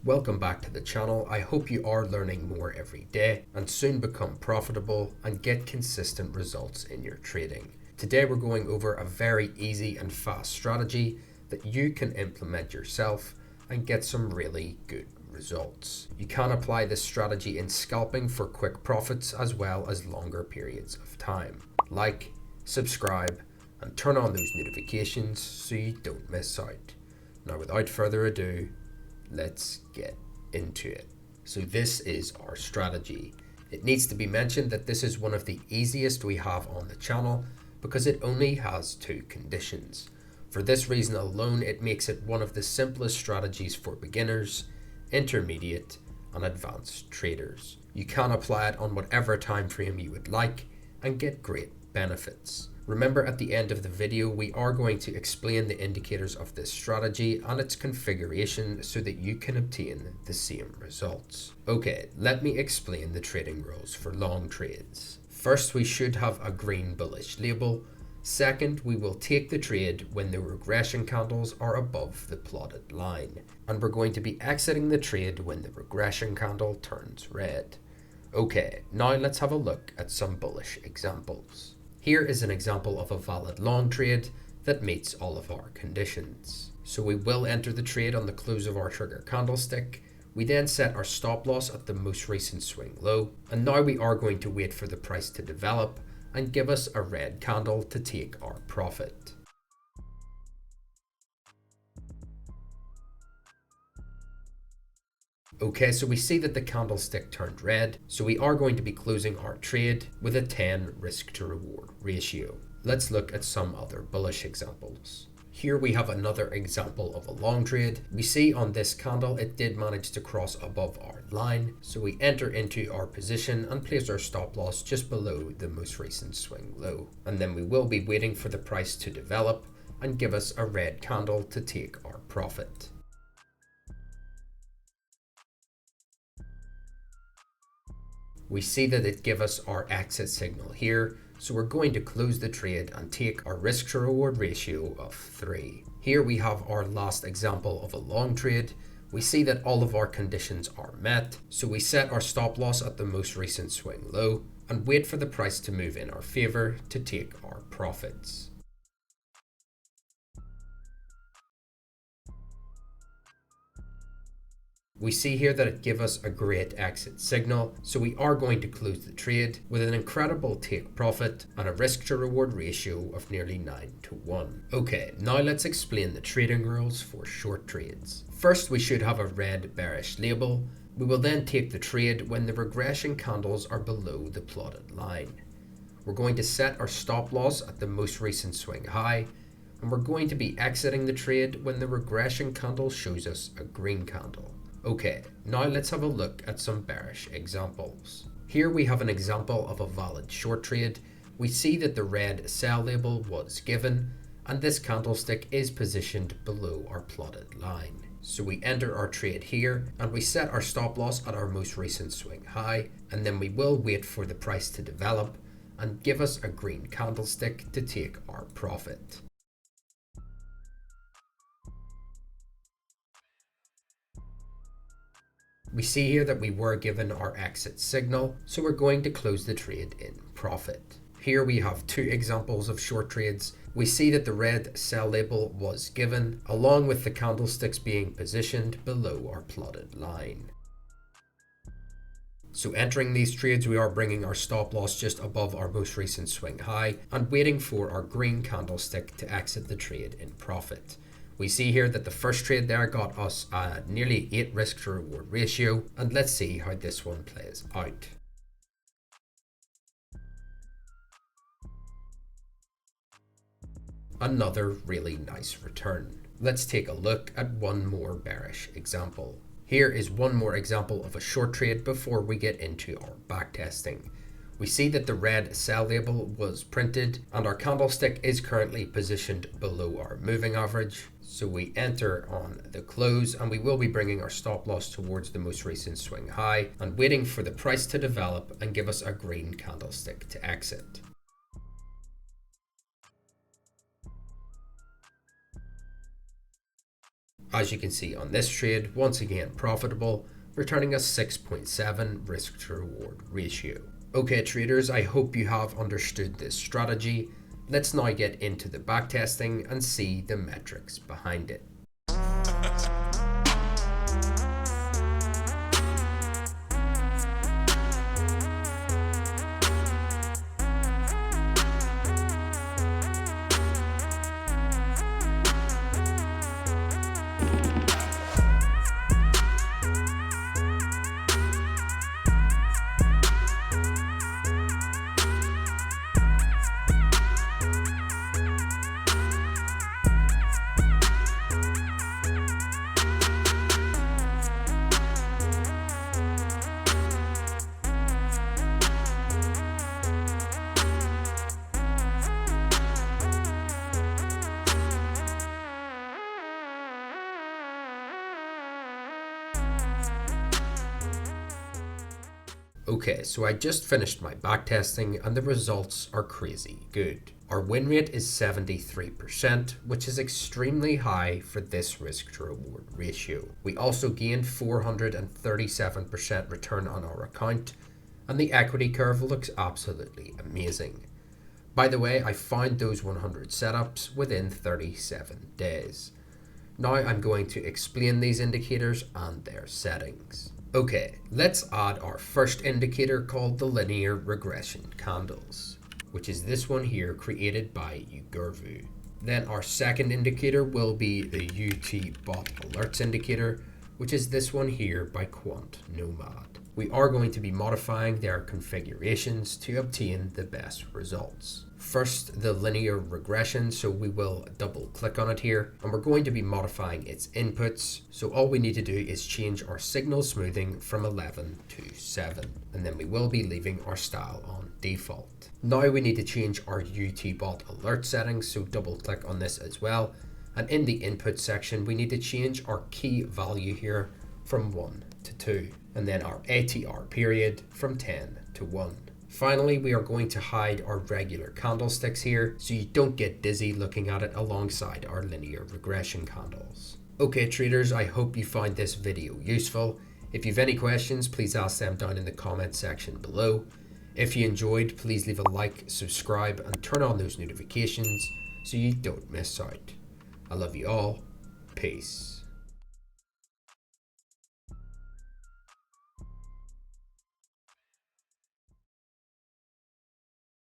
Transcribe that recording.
Welcome back to the channel. I hope you are learning more every day and soon become profitable and get consistent results in your trading. Today we're going over a very easy and fast strategy that you can implement yourself and get some really good results. You can apply this strategy in scalping for quick profits as well as longer periods of time. Like, subscribe, and turn on those notifications so you don't miss out. Now without further ado, let's get into it. So this is our strategy. It needs to be mentioned that this is one of the easiest we have on the channel because it only has two conditions. For this reason alone, it makes it one of the simplest strategies for beginners, intermediate, and advanced traders. You can apply it on whatever time frame you would like and get great benefits. Remember, at the end of the video, we are going to explain the indicators of this strategy and its configuration so that you can obtain the same results. Okay, let me explain the trading rules for long trades. First, we should have a green bullish label. Second, we will take the trade when the regression candles are above the plotted line. And we're going to be exiting the trade when the regression candle turns red. Okay, now let's have a look at some bullish examples. Here is an example of a valid long trade that meets all of our conditions. So we will enter the trade on the close of our trigger candlestick. We then set our stop loss at the most recent swing low. And now we are going to wait for the price to develop and give us a red candle to take our profit. Okay, so we see that the candlestick turned red, so we are going to be closing our trade with a 10 risk to reward ratio. Let's look at some other bullish examples. Here we have another example of a long trade. We see on this candle it did manage to cross above our line, so we enter into our position and place our stop loss just below the most recent swing low. And then we will be waiting for the price to develop and give us a red candle to take our profit. We see that it gives us our exit signal here, so we're going to close the trade and take our risk to reward ratio of 3. Here we have our last example of a long trade. We see that all of our conditions are met, so we set our stop loss at the most recent swing low and wait for the price to move in our favor to take our profits. We see here that it gives us a great exit signal, so we are going to close the trade with an incredible take profit and a risk to reward ratio of nearly 9-1. Okay, now let's explain the trading rules for short trades. First, we should have a red bearish label. We will then take the trade when the regression candles are below the plotted line. We're going to set our stop loss at the most recent swing high, and we're going to be exiting the trade when the regression candle shows us a green candle. Okay, now let's have a look at some bearish examples. Here we have an example of a valid short trade. We see that the red sell label was given and this candlestick is positioned below our plotted line. So we enter our trade here and we set our stop loss at our most recent swing high, and then we will wait for the price to develop and give us a green candlestick to take our profit. We see here that we were given our exit signal, so we're going to close the trade in profit. Here we have two examples of short trades. We see that the red sell label was given, along with the candlesticks being positioned below our plotted line. So entering these trades, we are bringing our stop loss just above our most recent swing high and waiting for our green candlestick to exit the trade in profit. We see here that the first trade there got us a nearly 8 risk to reward ratio, and let's see how this one plays out. Another really nice return. Let's take a look at one more bearish example. Here is one more example of a short trade before we get into our backtesting. We see that the red sell label was printed and our candlestick is currently positioned below our moving average. So we enter on the close and we will be bringing our stop loss towards the most recent swing high and waiting for the price to develop and give us a green candlestick to exit. As you can see on this trade, once again profitable, returning a 6.7 risk to reward ratio. Okay traders, I hope you have understood this strategy. Let's now get into the backtesting and see the metrics behind it. Okay, so I just finished my backtesting and the results are crazy good. Our win rate is 73%, which is extremely high for this risk to reward ratio. We also gained 437% return on our account, and the equity curve looks absolutely amazing. By the way, I found those 100 setups within 37 days. Now I'm going to explain these indicators and their settings. Okay, let's add our first indicator called the linear regression candles, which is this one here created by Ugervu. Then our second indicator will be the UT bot alerts indicator, which is this one here by Quant Nomad. We are going to be modifying their configurations to obtain the best results. First, the linear regression, so we will double click on it here, and we're going to be modifying its inputs. So all we need to do is change our signal smoothing from 11 to 7, and then we will be leaving our style on default. Now we need to change our UT bot alert settings, so double click on this as well. And in the input section, we need to change our key value here from 1 to 2, and then our ATR period from 10 to 1. Finally, we are going to hide our regular candlesticks here so you don't get dizzy looking at it alongside our linear regression candles. Okay traders, I hope you find this video useful. If you have any questions, please ask them down in the comment section below. If you enjoyed, please leave a like, subscribe, and turn on those notifications so you don't miss out. I love you all. Peace.